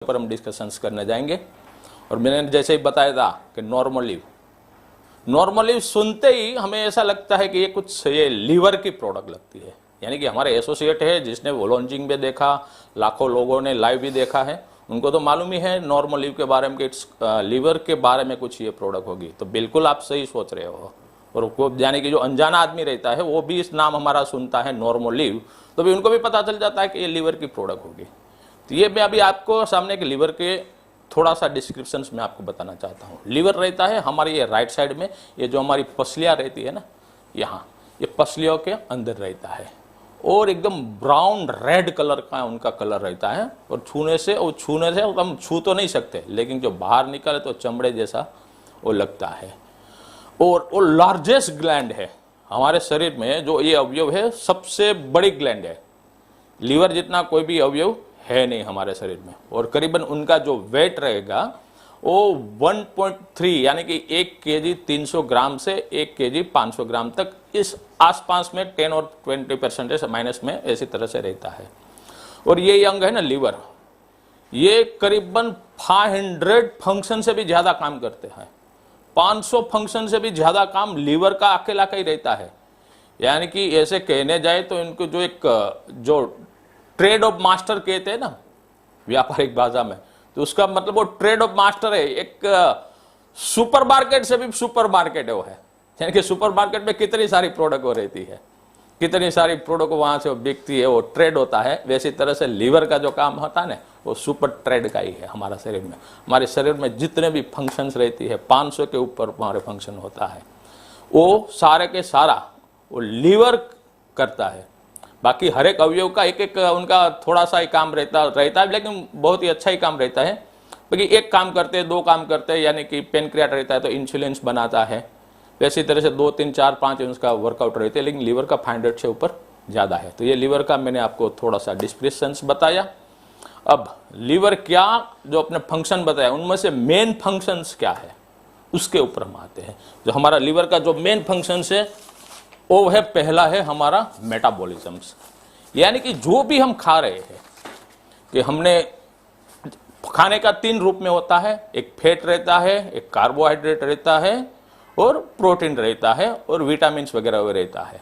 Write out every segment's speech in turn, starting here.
पर हम डिस्कशंस करने जाएंगे। और मैंने जैसे ही बताया था कि नॉर्मल लीव सुनते ही हमें ऐसा लगता है कि ये लीवर की प्रोडक्ट लगती है। यानी कि हमारे एसोसिएट है जिसने वो लॉन्चिंग भी देखा, लाखों लोगों ने लाइव भी देखा है, उनको तो मालूम ही है नॉर्मल लीव के बारे में कि लीवर के बारे में कुछ ये प्रोडक्ट होगी। तो बिल्कुल आप सही सोच रहे हो। और यानी कि जो अनजाना आदमी रहता है वो भी इस नाम हमारा सुनता है नॉर्मल लीव, तो भी उनको भी पता चल जाता है कि ये लीवर की प्रोडक्ट होगी। तो ये मैं अभी आपको सामने के लीवर के थोड़ा सा डिस्क्रिप्शन में आपको बताना चाहता हूँ। लीवर रहता है हमारी ये राइट साइड में, ये जो हमारी पसलियाँ रहती है ना, यहाँ ये पसलियों के अंदर रहता है और एकदम ब्राउन रेड कलर का उनका कलर रहता है। और छूने से हम छू तो नहीं सकते, लेकिन जो बाहर निकले तो चमड़े जैसा वो लगता है। और वो लार्जेस्ट ग्लैंड है हमारे शरीर में, जो ये अवयव है सबसे बड़ी ग्लैंड है। लीवर जितना कोई भी अवयव है नहीं हमारे शरीर में। और करीबन उनका जो वेट रहेगा वो 1.3 यानी कि 1 केजी 300 ग्राम से 1 केजी 500 ग्राम तक इस आसपास में 10 और 20% माइनस में ऐसी तरह से रहता है। और ये अंग है ना लीवर, ये करीबन 500 फंक्शन से भी ज्यादा काम करते हैं। 500 फंक्शन से भी ज्यादा काम लीवर का अकेला का ही रहता है। यानी कि ऐसे कहने जाए तो इनको जो ट्रेड ऑफ मास्टर कहते हैं ना व्यापारिक भाषा में, तो उसका मतलब वो ट्रेड ऑफ मास्टर है। एक सुपर मार्केट से भी सुपर मार्केट है वो है। यानी कि सुपर मार्केट में कितनी सारी प्रोडक्ट हो रहती है, कितनी सारी प्रोडक्ट वहां से वो बिकती है, वो ट्रेड होता है। वैसी तरह से लीवर का जो काम होता है ना, वो सुपर ट्रेड का ही है हमारा शरीर में। हमारे शरीर में जितने भी फंक्शंस रहती है 500 के ऊपर हमारे फंक्शन होता है, वो सारे के सारा वो लीवर करता है। बाकी हर एक अवयव का एक उनका थोड़ा सा ही काम रहता है, लेकिन बहुत ही अच्छा ही काम रहता है। बाकी एक काम करते हैं, 2 काम करते हैं। यानी कि पेनक्रियाट रहता है तो इंसुलिन बनाता है, वैसी तरह से 2, 3, 4, 5 उसका वर्कआउट रहते हैं। लेकिन लीवर का 500 से ऊपर ज़्यादा है। तो ये लीवर का मैंने आपको थोड़ा सा डिस्क्रिप्शंस बताया। अब लीवर क्या जो अपने फंक्शन बताया, उनमें से मेन फंक्शंस क्या है उसके ऊपर हम आते हैं। जो हमारा लीवर का जो मेन फंक्शंस है वो है, पहला है हमारा मेटाबॉलिज्म्स। यानी कि जो भी हम खा रहे हैं, कि हमने खाने का 3 रूप में होता है, एक फैट रहता है, एक कार्बोहाइड्रेट रहता है और प्रोटीन रहता है और विटामिन वगैरह रहता है।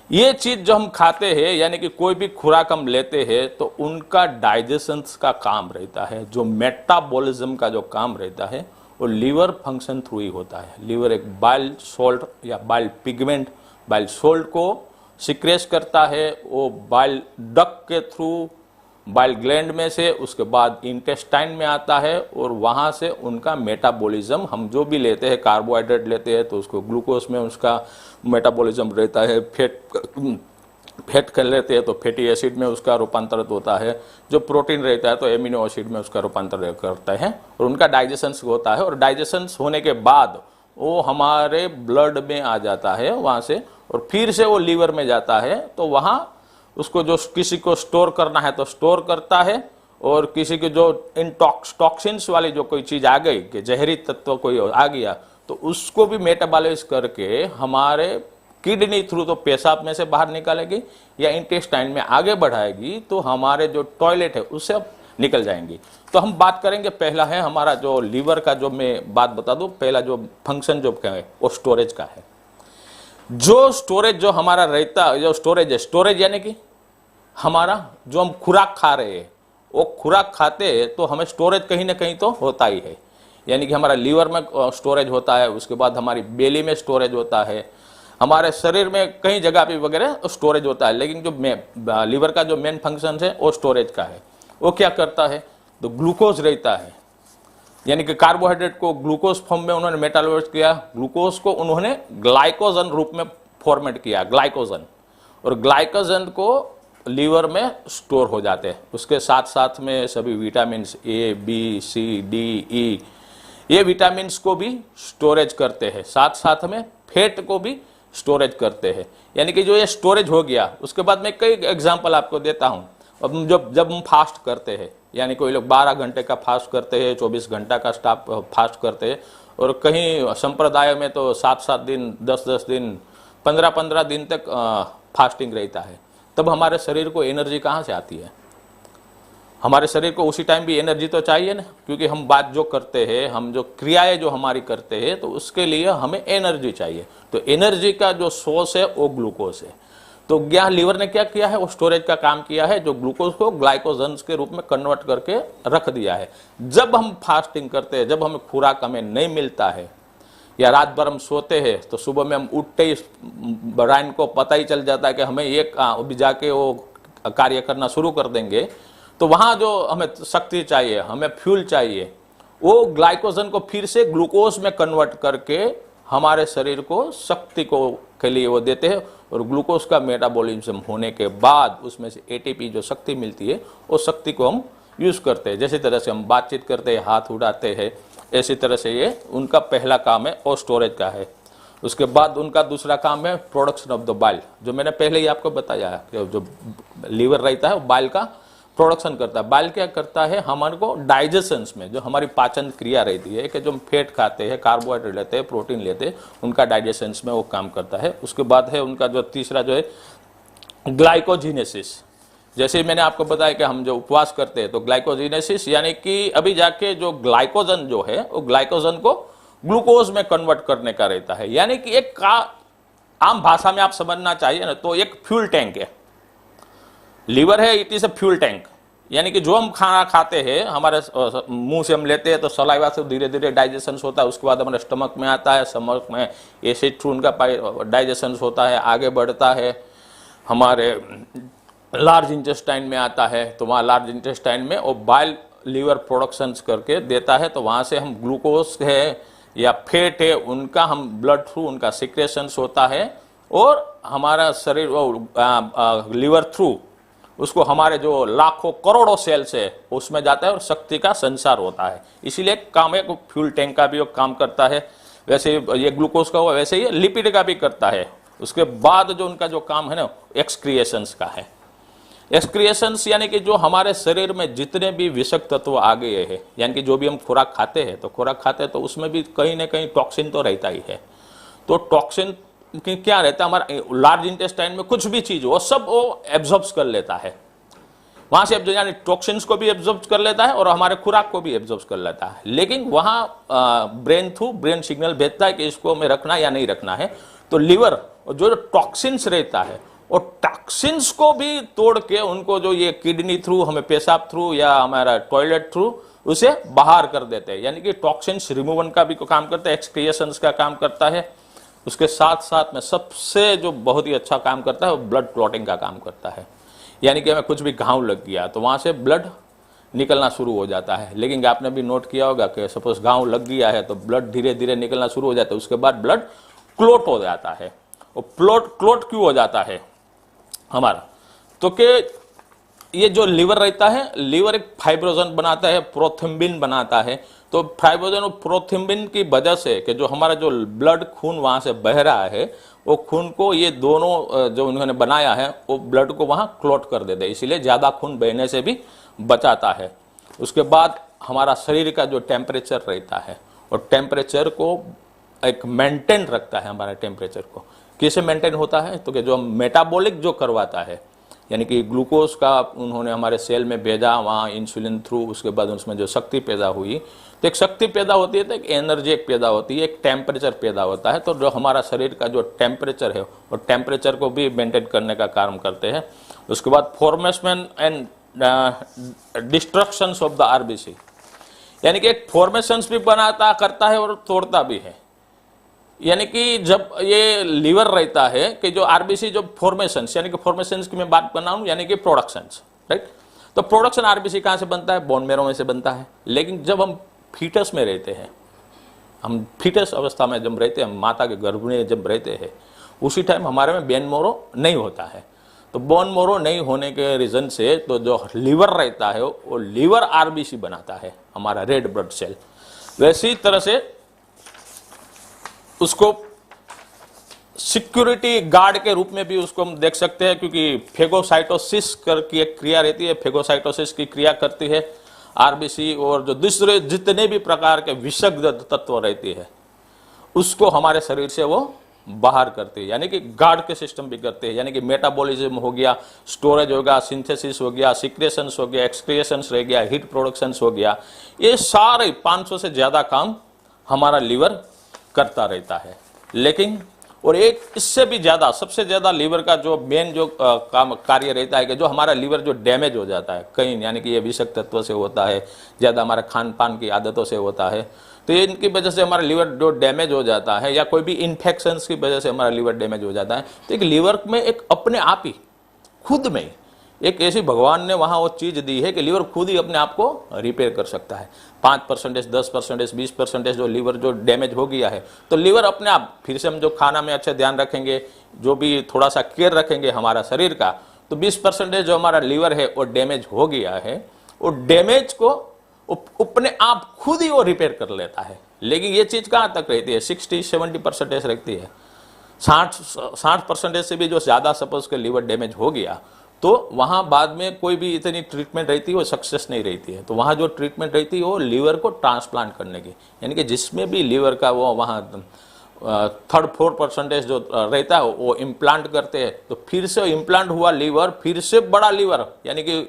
ये चीज जो हम खाते हैं, यानी कि कोई भी खुराक हम लेते हैं तो उनका डाइजेशन का काम रहता है। जो मेटाबॉलिज्म का जो काम रहता है वो लीवर फंक्शन थ्रू ही होता है। लीवर एक बाइल सॉल्ट या बाइल पिगमेंट, बाइल सोल्ट को सिक्रेट करता है। वो बाइल डक्ट के थ्रू बाइल ग्लैंड में से उसके बाद इंटेस्टाइन में आता है और वहां से उनका मेटाबॉलिज्म, हम जो भी लेते हैं कार्बोहाइड्रेट लेते हैं तो उसको ग्लूकोज में उसका मेटाबॉलिज्म रहता है। फैट कर लेते हैं तो फैटी एसिड में उसका रूपांतरित होता है। जो प्रोटीन रहता है तो एमिनो एसिड में उसका रूपांतरण करता है और उनका डाइजेशन होता है। और डाइजेशन होने के बाद वो हमारे ब्लड में आ जाता है वहां से, और फिर से वो लीवर में जाता है। तो वहां उसको जो किसी को स्टोर करना है तो स्टोर करता है, और किसी के जो इन टॉक्सिन्स वाली जो कोई चीज आ गई, कि जहरी तत्व कोई आ गया, तो उसको भी मेटाबॉलाइज करके हमारे किडनी थ्रू तो पेशाब में से बाहर निकालेगी या इंटेस्टाइन में आगे बढ़ाएगी, तो हमारे जो टॉयलेट है उससे निकल जाएंगी। तो हम बात करेंगे, पहला है हमारा जो लीवर का, जो मैं बात बता दूं, पहला जो फंक्शन जो है वो स्टोरेज का है। जो स्टोरेज जो हमारा रहता है, जो स्टोरेज है, स्टोरेज यानी कि हमारा जो हम खुराक खा रहे हैं, वो खुराक खाते हैं तो हमें स्टोरेज कहीं ना कहीं तो होता ही है। यानी कि हमारा लीवर में स्टोरेज होता है, उसके बाद हमारी बेली में स्टोरेज होता है, हमारे शरीर में कई जगह पे वगैरह स्टोरेज होता है। लेकिन जो लीवर का जो मेन फंक्शन है वो स्टोरेज का है। वो क्या करता है, तो ग्लूकोज रहता है, यानी कि कार्बोहाइड्रेट को ग्लूकोज फॉर्म में उन्होंने मेटाबॉलाइज किया, ग्लूकोज को उन्होंने ग्लाइकोजन रूप में फॉर्मेट किया, ग्लाइकोजन, और ग्लाइकोजन को लीवर में स्टोर हो जाते हैं। उसके साथ साथ में सभी vitamin A, B, C, D, E, ये विटामिन को भी स्टोरेज करते हैं। साथ साथ में फैट को भी स्टोरेज करते हैं। यानी कि जो ये स्टोरेज हो गया, उसके बाद मैं कई एग्जाम्पल आपको देता हूं। अब जब हम फास्ट करते हैं, यानी कोई लोग 12 घंटे का फास्ट करते हैं, 24 घंटा का स्टाफ फास्ट करते हैं, और कहीं संप्रदाय में तो 7-7 दिन, 10-10 दिन, 15-15 दिन तक फास्टिंग रहता है। तब हमारे शरीर को एनर्जी कहाँ से आती है? हमारे शरीर को उसी टाइम भी एनर्जी तो चाहिए ना, क्योंकि हम बात जो करते हैं, हम जो क्रियाएं जो हमारी करते हैं, तो उसके लिए हमें एनर्जी चाहिए। तो एनर्जी का जो सोर्स है वो ग्लूकोज है। तो यहाँ लीवर ने क्या किया है, वो स्टोरेज का काम किया है, जो ग्लूकोज को ग्लाइकोजन के रूप में कन्वर्ट करके रख दिया है। जब हम फास्टिंग करते हैं, जब हमें खुराक हमें नहीं मिलता है, या रात भर हम सोते हैं, तो सुबह में हम उठते ही ब्रेन को पता ही चल जाता है कि हमें ये अभी जाके वो कार्य करना शुरू कर देंगे। तो वहाँ जो हमें शक्ति चाहिए, हमें फ्यूल चाहिए, वो ग्लाइकोजन को फिर से ग्लूकोज में कन्वर्ट करके हमारे शरीर को शक्ति को के लिए वो देते हैं। और ग्लूकोज का मेटाबॉलिज्म होने के बाद उसमें से एटीपी जो शक्ति मिलती है, वो शक्ति को हम यूज करते हैं। जैसे तरह से हम बातचीत करते हैं, हाथ उड़ाते हैं, इसी तरह से ये उनका पहला काम है और स्टोरेज का है। उसके बाद उनका दूसरा काम है प्रोडक्शन ऑफ द बाइल, जो मैंने पहले ही आपको बताया है कि जो लीवर रहता है वो बाइल का प्रोडक्शन करता है। बाइल क्या करता है, हमारे को डाइजेशंस में जो हमारी पाचन क्रिया रहती है, कि जो हम फैट खाते हैं, कार्बोहाइड्रेट लेते हैं, प्रोटीन लेते हैं, उनका डाइजेशंस में वो काम करता है। उसके बाद है उनका जो तीसरा जो है ग्लाइकोजिनेसिस। जैसे मैंने आपको बताया कि हम जो उपवास करते हैं, तो ग्लाइकोजिनेसिस यानी कि अभी जाके जो ग्लाइकोजन जो है, वो ग्लाइकोजन को ग्लूकोज में कन्वर्ट करने का रहता है। यानी कि एक आम भाषा में आप समझना चाहिए ना, तो एक फ्यूल टैंक है लीवर है, it is a fuel tank. यानी कि जो हम खाना खाते हैं, हमारे मुंह से हम लेते हैं, तो सलाइवा से धीरे धीरे डाइजेशन होता है, उसके बाद हमारे स्टमक में आता है, स्टमक में एसिड थ्रू उनका डाइजेशन होता है, आगे बढ़ता है, हमारे लार्ज इंटेस्टाइन में आता है। तो वहाँ लार्ज इंटेस्टाइन में वो बाइल लीवर प्रोडक्शन करके देता है। तो वहाँ से हम ग्लूकोज है या फैट है, उनका हम ब्लड थ्रू उनका सिक्रेशंस होता है, और हमारा शरीर लीवर थ्रू उसको हमारे जो लाखों करोड़ों सेल्स है उसमें जाता है और शक्ति का संचार होता है। इसीलिए काम है, फ्यूल टैंक का भी वो काम करता है। वैसे ये ग्लूकोज का हुआ, वैसे ही लिपिड का भी करता है। उसके बाद जो उनका जो काम है ना, एक्सक्रिएशंस का है। एक्सक्रिएशंस यानी कि जो हमारे शरीर में जितने भी विषाक्त तत्व आ गए हैं, यानी कि जो भी हम खुराक खाते हैं, तो खुराक खाते हैं तो उसमें भी कहीं ना कहीं टॉक्सिन तो रहता ही है। तो टॉक्सिन क्या रहता है, हमारा लार्ज इंटेस्टाइन में कुछ भी चीज वो सब वो एब्जॉर्ब कर लेता है। वहां से यानी टॉक्सिन्स को भी एब्जॉर्ब कर लेता है और हमारे खुराक को भी एब्जॉर्ब कर लेता है। लेकिन वहां ब्रेन थ्रू ब्रेन सिग्नल भेजता है कि इसको हमें रखना या नहीं रखना है। तो लीवर जो टॉक्सिन्स रहता है, और टॉक्सिन्स को भी तोड़ के उनको जो ये किडनी थ्रू, हमें पेशाब थ्रू या हमारा टॉयलेट थ्रू उसे बाहर कर देते हैं। यानी कि टॉक्सिन्स रिमूवन का भी काम करता है, एक्सक्रिएशंस का काम करता है। उसके साथ साथ में सबसे जो बहुत ही अच्छा काम करता है वो ब्लड क्लॉटिंग का काम करता है। यानी कि हमें कुछ भी घाव लग गया तो वहां से ब्लड निकलना शुरू हो जाता है। लेकिन आपने भी नोट किया होगा कि सपोज घाव लग गया है तो ब्लड धीरे धीरे निकलना शुरू हो जाता है, उसके बाद ब्लड क्लोट हो जाता है। और क्लोट क्यों हो जाता है हमारा, तो कि ये जो लीवर रहता है, लीवर एक फाइब्रोजन बनाता है, प्रोथ्रोम्बिन बनाता है। तो फाइब्रोजन और प्रोथ्रोम्बिन की वजह से कि जो हमारा जो ब्लड खून वहां से बह रहा है, वो खून को ये दोनों जो उन्होंने बनाया है वो ब्लड को वहां क्लॉट कर देते हैं, इसीलिए ज्यादा खून बहने से भी बचाता है। उसके बाद हमारा शरीर का जो टेम्परेचर रहता है, और टेम्परेचर को एक मेंटेन रखता है। हमारा टेम्परेचर को कैसे मेंटेन होता है, तो कि जो मेटाबॉलिक जो करवाता है, यानी कि ग्लूकोज का उन्होंने हमारे सेल में भेजा, वहाँ इंसुलिन थ्रू, उसके बाद उसमें जो शक्ति पैदा हुई, तो एक शक्ति पैदा होती है, तो एक एनर्जी एक पैदा होती है, एक टेम्परेचर पैदा होता है। तो जो हमारा शरीर का जो टेम्परेचर है, वो टेम्परेचर को भी मेंटेन करने का काम करते हैं। उसके बाद formation and destruction of the RBC, यानी कि एक फॉर्मेशन भी बनाता करता है और तोड़ता भी है। यानी कि जब ये लीवर रहता है कि जो आरबीसी जो फॉर्मेशंस, यानी कि फॉर्मेशंस की मैं बात कर रहा हूं, यानी कि प्रोडक्शंस, राइट। तो प्रोडक्शन आरबीसी कहां से बनता है, बोन मैरो में से बनता है। लेकिन जब हम फीटस में रहते हैं, हम फीटस अवस्था में जब रहते हैं, माता के गर्भ में जब रहते हैं, उसी टाइम हमारे में बोन मैरो नहीं होता है। तो बोन मैरो नहीं होने के रीजन से तो जो लीवर रहता है वो लीवर आरबीसी बनाता है, हमारा रेड ब्लड सेल। वैसी तरह से उसको सिक्योरिटी गार्ड के रूप में भी उसको हम देख सकते हैं, क्योंकि फेगोसाइटोसिस की एक क्रिया रहती है, फेगोसाइटोसिस की क्रिया करती है आरबीसी, और जो दूसरे जितने भी प्रकार के विषाक्त तत्व रहती है उसको हमारे शरीर से वो बाहर करती है, यानी कि गार्ड के सिस्टम भी करते हैं, यानी कि मेटाबॉलिज्म हो गया, स्टोरेज हो गया, सिंथेसिस हो गया, सिक्रेशंस हो गया, एक्सक्रिएशंस रह गया, हीट प्रोडक्शंस हो गया, ये सारे 500 से ज्यादा काम हमारा लीवर करता रहता है। लेकिन और एक इससे भी ज्यादा, सबसे ज्यादा लीवर का जो मेन जो काम कार्य रहता है कि जो हमारा लीवर जो डैमेज हो जाता है कहीं, यानी कि ये विषाक्त तत्व से होता है, ज्यादा हमारे खान पान की आदतों से होता है, तो इनकी वजह से हमारा लीवर जो डैमेज हो जाता है, या कोई भी इन्फेक्शंस की वजह से हमारा लीवर डैमेज हो जाता है, तो एक लीवर में एक अपने आप ही खुद में एक ऐसी भगवान ने वहां वो चीज दी है कि लीवर खुद ही अपने आप को रिपेयर कर सकता है। 5%, 10%, 20% जो लीवर जो डैमेज हो गया है, तो लीवर अपने आप फिर से, हम जो खाना में अच्छा ध्यान रखेंगे, जो भी थोड़ा सा केयर रखेंगे हमारा शरीर का, तो 20% जो हमारा लीवर है वो डैमेज हो गया है, वो डैमेज को अपने आप खुद ही वो रिपेयर कर लेता है। लेकिन ये चीज कहां तक रहती है? 60-70% रहती है। 60% से भी जो ज्यादा सपोज के लीवर डैमेज हो गया, तो वहां बाद में कोई भी इतनी ट्रीटमेंट रहती है वो सक्सेस नहीं रहती है। तो वहां जो ट्रीटमेंट रहती है वो लीवर को ट्रांसप्लांट करने की, यानी कि जिसमें भी लीवर का वो वहां 3-4% जो रहता है वो इम्प्लांट करते हैं, तो फिर से इम्प्लांट हुआ लीवर फिर से बड़ा लीवर, यानी कि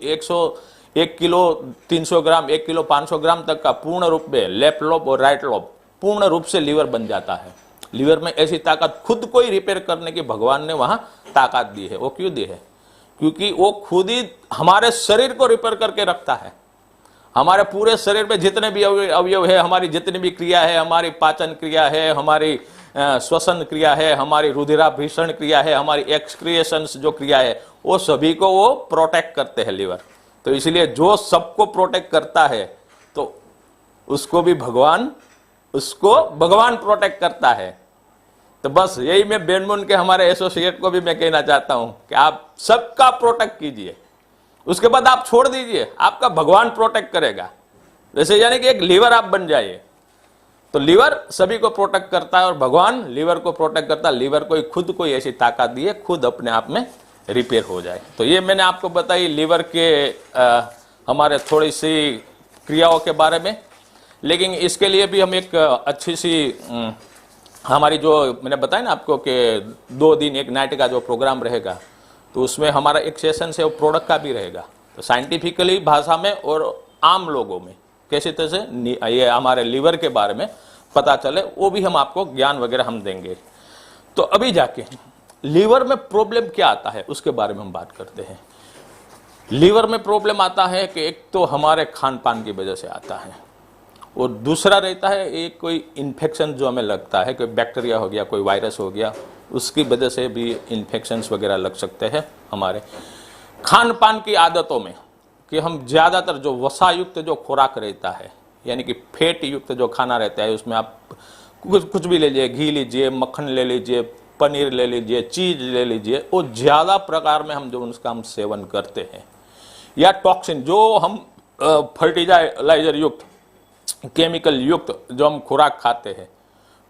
1 किलो 300 ग्राम, 1 किलो 500 ग्राम तक का पूर्ण रूप में लेफ्ट लोब और राइट लोब पूर्ण रूप से लीवर बन जाता है। लीवर में ऐसी ताकत खुद को ही रिपेयर करने की भगवान ने वहां ताकत दी है। वो क्यों दी है? क्योंकि वो खुद ही हमारे शरीर को रिपेयर करके रखता है। हमारे पूरे शरीर में जितने भी अवयव है, हमारी जितनी भी क्रिया है, हमारी पाचन क्रिया है, हमारी श्वसन क्रिया है, हमारी रुधिराभिसरण क्रिया है, हमारी एक्सक्रिएशंस जो क्रिया है, वो सभी को वो प्रोटेक्ट करते हैं लीवर। तो इसलिए जो सबको प्रोटेक्ट करता है, तो उसको भगवान प्रोटेक्ट करता है। तो बस यही मैं बेनमुन के हमारे एसोसिएट को भी मैं कहना चाहता हूं कि आप सबका प्रोटेक्ट कीजिए, उसके बाद आप छोड़ दीजिए, आपका भगवान प्रोटेक्ट करेगा। जैसे यानी कि एक लीवर आप बन जाइए, तो लीवर सभी को प्रोटेक्ट करता है और भगवान लीवर को प्रोटेक्ट करता है। लीवर को खुद कोई ऐसी ताकत दी है, खुद अपने आप में रिपेयर हो जाए। तो ये मैंने आपको बताई लीवर के हमारे थोड़ी सी क्रियाओं के बारे में। लेकिन इसके लिए भी हम एक अच्छी सी हमारी जो मैंने बताया ना आपको कि 2 दिन 1 नाइट का जो प्रोग्राम रहेगा, तो उसमें हमारा एक सेशन से वो प्रोडक्ट का भी रहेगा। तो साइंटिफिकली भाषा में और आम लोगों में कैसे तरह से ये हमारे लीवर के बारे में पता चले, वो भी हम आपको ज्ञान वगैरह हम देंगे। तो अभी जाके लीवर में प्रॉब्लम क्या आता है उसके बारे में हम बात करते हैं। लीवर में प्रॉब्लम आता है कि एक तो हमारे खान पान की वजह से आता है, और दूसरा रहता है एक कोई इन्फेक्शन जो हमें लगता है, कोई बैक्टीरिया हो गया, कोई वायरस हो गया, उसकी वजह से भी इन्फेक्शंस वगैरह लग सकते हैं। हमारे खान पान की आदतों में कि हम ज़्यादातर जो वसा युक्त जो खुराक रहता है, यानी कि फैट युक्त जो खाना रहता है, उसमें आप कुछ भी ले लीजिए, घी लीजिए, मक्खन ले लीजिए, पनीर ले लीजिए, चीज ले लीजिए, वो ज़्यादा प्रकार में हम जो उसका हम सेवन करते हैं, या टॉक्सिन जो हम फर्टिलाइजर युक्त, केमिकल युक्त जो हम खुराक खाते हैं,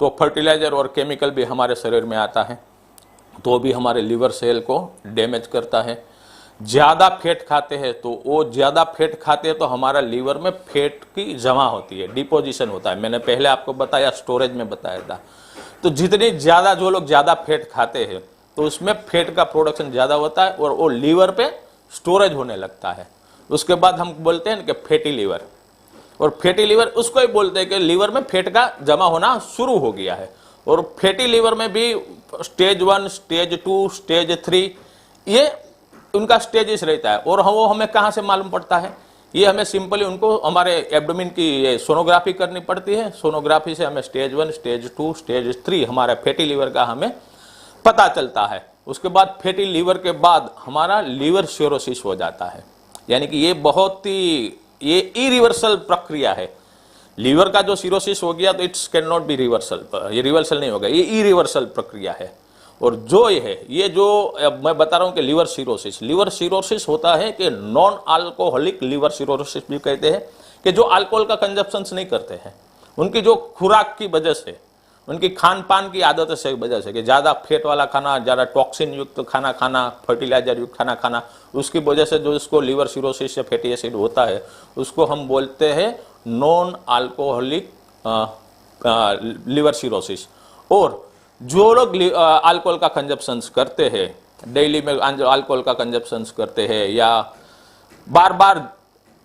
तो फर्टिलाइजर और केमिकल भी हमारे शरीर में आता है, तो भी हमारे लिवर सेल को डैमेज करता है। ज़्यादा फैट खाते हैं, तो वो ज़्यादा फैट खाते हैं तो हमारा लीवर में फैट की जमा होती है, डिपोजिशन होता है। मैंने पहले आपको बताया, स्टोरेज में बताया था। तो जितनी ज़्यादा जो लोग ज़्यादा फैट खाते हैं, तो उसमें फैट का प्रोडक्शन ज़्यादा होता है और वो लीवर पे स्टोरेज होने लगता है। उसके बाद हम बोलते हैं कि फैटी लीवर, और फैटी लीवर उसको ही बोलते हैं कि लीवर में फैट का जमा होना शुरू हो गया है। और फैटी लीवर में भी स्टेज 1, स्टेज 2, स्टेज 3, ये उनका स्टेजेस रहता है। और वो हमें कहाँ से मालूम पड़ता है? ये हमें सिंपली उनको हमारे एब्डोमेन की सोनोग्राफी करनी पड़ती है। सोनोग्राफी से हमें स्टेज 1, स्टेज 2, स्टेज 3 हमारा फैटी लीवर का हमें पता चलता है। उसके बाद फैटी लीवर के बाद हमारा लीवर सिरोसिस हो जाता है, यानी कि ये बहुत ही ये इरिवर्सल प्रक्रिया है। लीवर का जो सिरोसिस हो गया तो it's can not be reversal, ये रिवर्सल नहीं होगा, ये इरिवर्सल प्रक्रिया है। और जो ये जो मैं बता रहा हूं कि लीवर सिरोसिस होता है कि नॉन अल्कोहलिक लीवर सिरोसिस भी कहते हैं, कि जो अल्कोहल का कंजप्शन नहीं करते हैं, उनकी जो खुराक की वजह से, उनकी खान पान की आदत से वजह से, कि ज़्यादा फैट वाला खाना, ज़्यादा टॉक्सिन युक्त खाना खाना, फर्टिलाइजर युक्त खाना खाना, उसकी वजह से जो इसको लीवर सिरोसिस या फैटी एसिड होता है, उसको हम बोलते हैं नॉन अल्कोहलिक लीवर सिरोसिस। और जो लोग अल्कोहल का कंजप्शन करते हैं, डेली में अल्कोहल का कंजप्शन करते हैं या बार बार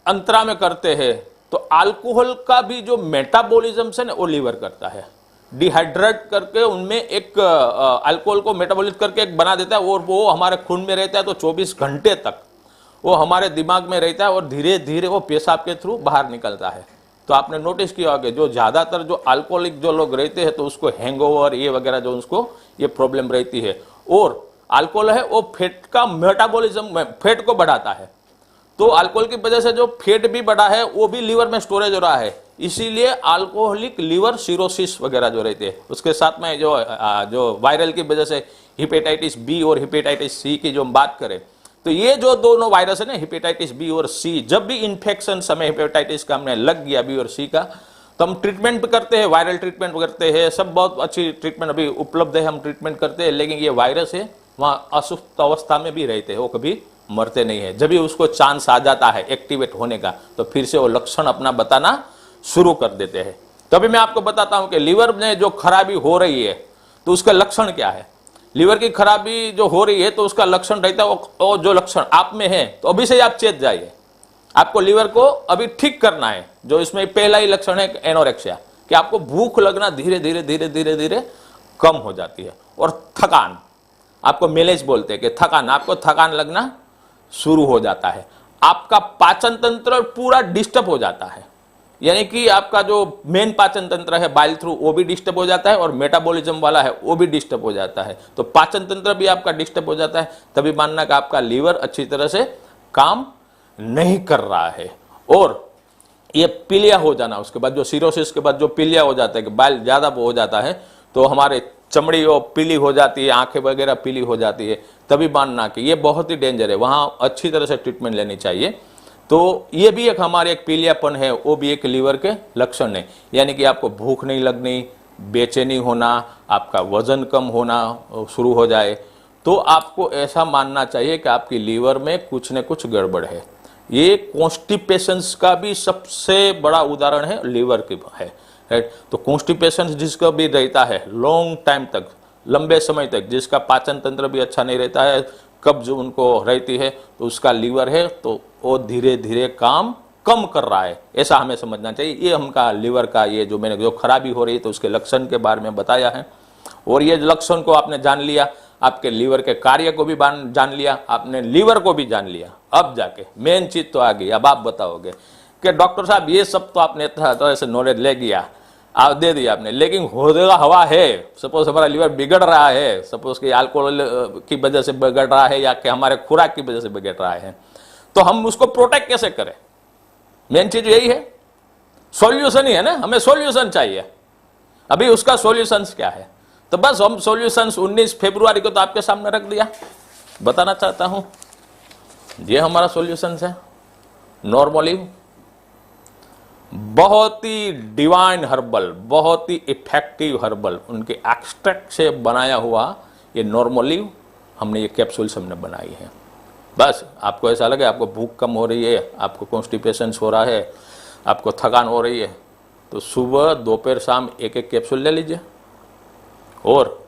अंतरा में करते हैं, तो अल्कोहल का भी जो मेटाबॉलिज्म है ना वो लीवर करता है। डिहाइड्रेट करके उनमें एक अल्कोहल को मेटाबॉलिज करके एक बना देता है और वो हमारे खून में रहता है, तो 24 घंटे तक वो हमारे दिमाग में रहता है और धीरे धीरे वो पेशाब के थ्रू बाहर निकलता है। तो आपने नोटिस किया होगा जो ज्यादातर जो अल्कोहलिक जो लोग रहते हैं तो उसको हैंगओवर ये वगैरह जो उसको ये प्रॉब्लम रहती है। और अल्कोहल है वो फैट का मेटाबॉलिज्म, फैट को बढ़ाता है। तो अल्कोहल की वजह से जो फैट भी बढ़ा है वो भी लीवर में स्टोरेज हो रहा है, इसीलिए अल्कोहलिक लीवर सिरोसिस वगैरह जो रहते हैं। उसके साथ में जो वायरल की वजह से हेपेटाइटिस बी और हेपेटाइटिस सी की जो हम बात करें, तो ये जो दोनों वायरस है ना, हेपेटाइटिस बी और सी, जब भी इन्फेक्शन समय हेपेटाइटिस का हमने लग गया बी और सी का, तो हम ट्रीटमेंट भी करते हैं, वायरल ट्रीटमेंट करते हैं, सब बहुत अच्छी ट्रीटमेंट अभी उपलब्ध है, हम ट्रीटमेंट करते हैं। लेकिन ये वायरस है वहां असुस्थ अवस्था में भी रहते हैं, वो कभी मरते नहीं है। जब भी उसको चांस आ जाता है एक्टिवेट होने का, तो फिर से वो लक्षण अपना बताना शुरू कर देते हैं। तभी मैं आपको बताता हूं कि लीवर में जो खराबी हो रही है तो उसका लक्षण क्या है। लीवर की खराबी जो हो रही है तो उसका लक्षण रहता है वो जो लक्षण आप में है, तो अभी से आप चेत जाइए, आपको लीवर को अभी ठीक करना है। जो इसमें पहला ही लक्षण है एनोरेक्सिया, कि आपको भूख लगना धीरे धीरे धीरे धीरे धीरे कम हो जाती है, और थकान, आपको मेलेज बोलते हैं कि थकान, आपको थकान लगना शुरू हो जाता है। आपका पाचन तंत्र पूरा डिस्टर्ब हो जाता है, यानी कि आपका जो मेन पाचन तंत्र है बाइल थ्रू वो भी डिस्टर्ब हो जाता है, और मेटाबॉलिज्म वाला है वो भी डिस्टर्ब हो जाता है। तो पाचन तंत्र भी आपका डिस्टर्ब हो जाता है, तभी मानना कि आपका लीवर अच्छी तरह से काम नहीं कर रहा है। और ये पीलिया हो जाना, उसके बाद जो सिरोसिस के बाद जो पीलिया हो जाता है कि बाइल ज्यादा हो जाता है, तो हमारे चमड़ी वो पीली हो जाती है, आंखें वगैरह पीली हो जाती है, तभी मानना कि ये बहुत ही डेंजर है, वहां अच्छी तरह से ट्रीटमेंट लेनी चाहिए। तो ये भी एक हमारे एक पीलियापन है, वो भी एक लीवर के लक्षण है। यानी कि आपको भूख नहीं लगनी, बेचैनी होना, आपका वजन कम होना शुरू हो जाए, तो आपको ऐसा मानना चाहिए कि आपकी लीवर में कुछ न कुछ गड़बड़ है। ये कॉन्स्टिपेशन का भी सबसे बड़ा उदाहरण है लीवर की है, राइट। तो कॉन्स्टिपेशन जिसका भी रहता है लॉन्ग टाइम तक, लंबे समय तक, जिसका पाचन तंत्र भी अच्छा नहीं रहता है, कब्ज उनको रहती है, तो उसका लीवर है तो वो धीरे धीरे काम कम कर रहा है, ऐसा हमें समझना चाहिए। ये हमका लीवर का ये जो मैंने जो खराबी हो रही है तो उसके लक्षण के बारे में बताया है, और ये लक्षण को आपने जान लिया, आपके लीवर के कार्य को भी जान लिया, आपने लीवर को भी जान लिया। अब जाके मेन चीज तो आ गई, अब आप बताओगे कि डॉक्टर साहब ये सब तो आपने तरह से नॉलेज ले गया, आप दे दिया आपने, लेकिन होगा हवा है। सपोज हमारा लीवर बिगड़ रहा है, सपोज कि अल्कोहल की वजह से बिगड़ रहा है या कि हमारे खुराक की वजह से बिगड़ रहा है, तो हम उसको प्रोटेक्ट कैसे करें? मेन चीज यही है, सॉल्यूशन ही है ना, हमें सॉल्यूशन चाहिए। अभी उसका सॉल्यूशन क्या है? तो बस हम सॉल्यूशन 19 फरवरी को तो आपके सामने रख दिया, बताना चाहता हूं ये हमारा सॉल्यूशन है। नॉर्मली बहुत ही डिवाइन हर्बल, बहुत ही इफेक्टिव हर्बल, उनके एक्सट्रैक्ट से बनाया हुआ ये नॉर्मली हमने ये कैप्सूल्स हमने बनाई है। बस आपको ऐसा लगे आपको भूख कम हो रही है, आपको कॉन्स्टिपेशन हो रहा है, आपको थकान हो रही है, तो सुबह दोपहर शाम एक एक कैप्सूल ले लीजिए। और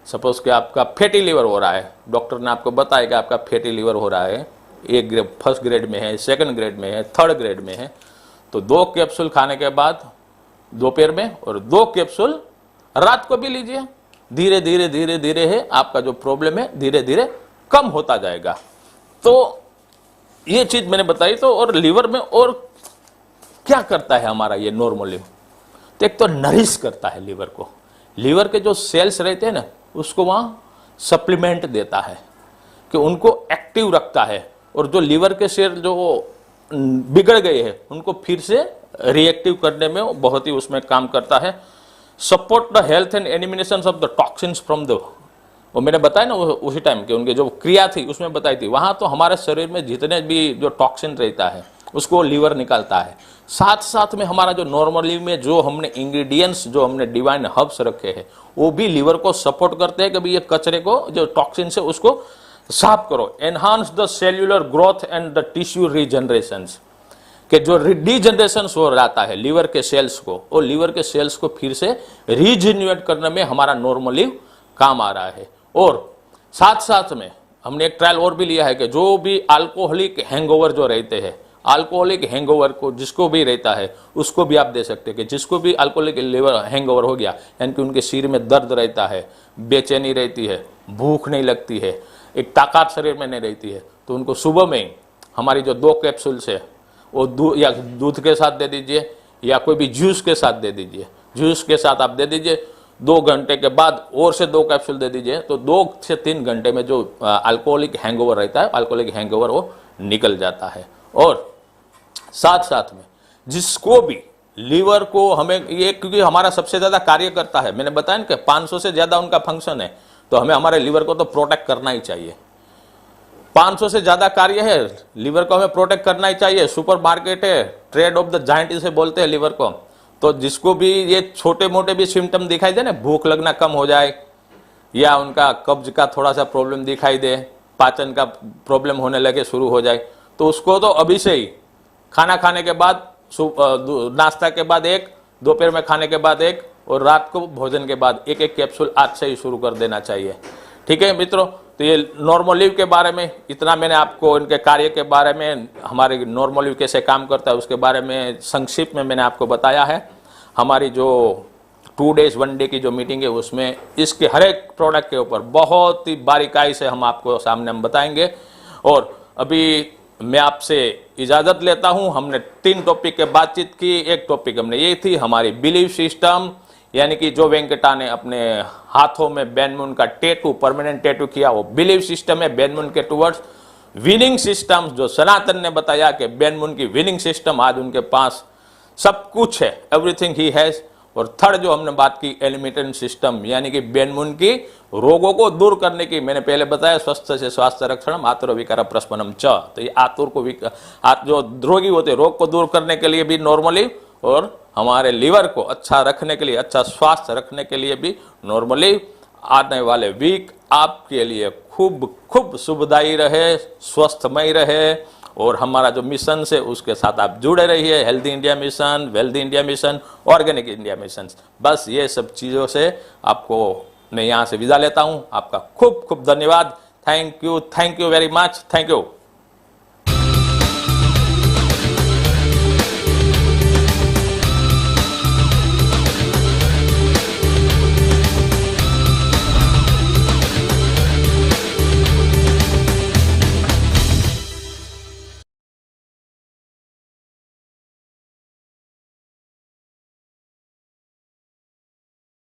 सपोज कि आपका फैटी लीवर हो रहा है, डॉक्टर ने आपको बताया कि आपका फैटी लीवर हो रहा है, एक ग्रेड फर्स्ट ग्रेड में है, सेकंड ग्रेड में है, थर्ड ग्रेड में है, तो 2 कैप्सूल खाने के बाद दोपहर में और 2 कैप्सूल रात को भी लीजिए। धीरे धीरे धीरे धीरे है आपका जो प्रॉब्लम है धीरे धीरे कम होता जाएगा। तो ये चीज मैंने बताई। तो और लीवर में और क्या करता है हमारा ये नॉर्मली, तो एक तो नरिश करता है लीवर को, लीवर के जो सेल्स रहते हैं ना उसको वहां सप्लीमेंट देता है कि उनको एक्टिव रखता है, और जो लीवर के सेल जो बिगड़ गए हैं उनको फिर से रिएक्टिव करने में वो बहुत ही उसमें काम करता है। Support the health and elimination of the toxins from the, वो मैंने बताया ना उसी टाइम के उनके जो क्रिया थी उसमें बताई थी, वहां तो हमारे शरीर में जितने भी जो टॉक्सिन रहता है उसको लीवर निकालता है। साथ साथ में हमारा जो नॉर्मली में जो हमने इंग्रेडिएंट्स जो हमने डिवाइन हर्ब्स रखे हैं वो भी लीवर को सपोर्ट करते हैं कि भाई ये कचरे को जो टॉक्सिन से उसको साफ करो। Enhance the cellular growth and the tissue regeneration, कि जो डीजनरेशन हो जाता है लीवर के सेल्स को, और लीवर के सेल्स को फिर से रीजन्यूएट करने में हमारा नॉर्मली काम आ रहा है। और साथ साथ में हमने एक ट्रायल और भी लिया है कि जो भी अल्कोहलिक हैंगओवर जो रहते हैं, अल्कोहलिक हैंगओवर को जिसको भी रहता है उसको भी आप दे सकते हैं कि जिसको भी अल्कोहलिक लिवर हैंगओवर हो गया, यानी कि उनके शरीर में दर्द रहता है, बेचैनी रहती है, भूख नहीं लगती है, एक ताकत शरीर में नहीं रहती है, तो उनको सुबह में हमारी जो 2 कैप्सूल्स है वो दूध के साथ दे दीजिए या कोई भी जूस के साथ दे दीजिए। जूस के साथ आप दे दीजिए, 2 घंटे के बाद और से 2 कैप्सूल दे दीजिए, तो 2 से 3 घंटे में जो अल्कोहलिक हैंगओवर रहता है, अल्कोहलिक हैंगओवर वो निकल जाता है। और साथ साथ में जिसको भी लीवर को हमें ये, क्योंकि हमारा सबसे ज्यादा कार्य करता है, मैंने बताया ना कि 500 से ज्यादा उनका फंक्शन है, तो हमें हमारे लीवर को तो प्रोटेक्ट करना ही चाहिए। 500 से ज्यादा कार्य है, लीवर को हमें प्रोटेक्ट करना ही चाहिए। सुपर मार्केट है, ट्रेड ऑफ द जायंट इसे बोलते हैं लीवर को। तो जिसको भी ये छोटे मोटे भी सिम्टम दिखाई दे ना, भूख लगना कम हो जाए या उनका कब्ज का थोड़ा सा प्रॉब्लम दिखाई दे, पाचन का प्रॉब्लम होने लगे शुरू हो जाए, तो उसको तो अभी से ही खाना खाने के बाद, नाश्ता के बाद 1, दोपहर में खाने के बाद 1 और रात को भोजन के बाद 1 कैप्सूल आज से ही शुरू कर देना चाहिए। ठीक है मित्रों, तो ये नॉर्मल लीव के बारे में इतना मैंने आपको, इनके कार्य के बारे में, हमारे नॉर्मल लीव कैसे काम करता है उसके बारे में संक्षिप्त में मैंने आपको बताया है। हमारी जो 2 डेज 1 डे की जो मीटिंग है उसमें इसके हर एक प्रोडक्ट के ऊपर बहुत ही बारीकाई से हम आपको सामने हम बताएंगे। और अभी मैं आपसे इजाजत लेता हूं। हमने 3 टॉपिक के बातचीत की। एक टॉपिक हमने ये थी हमारी बिलीफ सिस्टम, यानी कि जो वेंकटा ने अपने हाथों में बैन मून का टैटू, परमानेंट टैटू किया, वो बिलीफ सिस्टम है बैन मून के टुवर्ड्स। विनिंग सिस्टम जो सनातन ने बताया कि बैन मून की विनिंग सिस्टम, आज उनके पास सब कुछ है, एवरीथिंग ही हैज। और थर्ड जो हमने बात की एलिमिनेशन सिस्टम, यानी कि बैन मून की रोगों को दूर करने की। मैंने पहले बताया स्वस्थ से स्वास्थ्य रक्षणम आतुर विकार प्रस्पनम च, तो ये आतुर को जो रोगी होते रोग को दूर करने के लिए भी नॉर्मली, और हमारे लीवर को अच्छा रखने के लिए, अच्छा स्वास्थ्य रखने के लिए भी नॉर्मली। आने वाले वीक आपके लिए खूब खूब शुभदायी रहे, स्वस्थमय रहे, और हमारा जो मिशन है उसके साथ आप जुड़े रहिए। Healthy India mission, wealthy India mission, organic India mission, बस ये सब चीज़ों से आपको मैं यहाँ से विदा लेता हूँ। आपका खूब खूब धन्यवाद। Thank you very much. Thank you.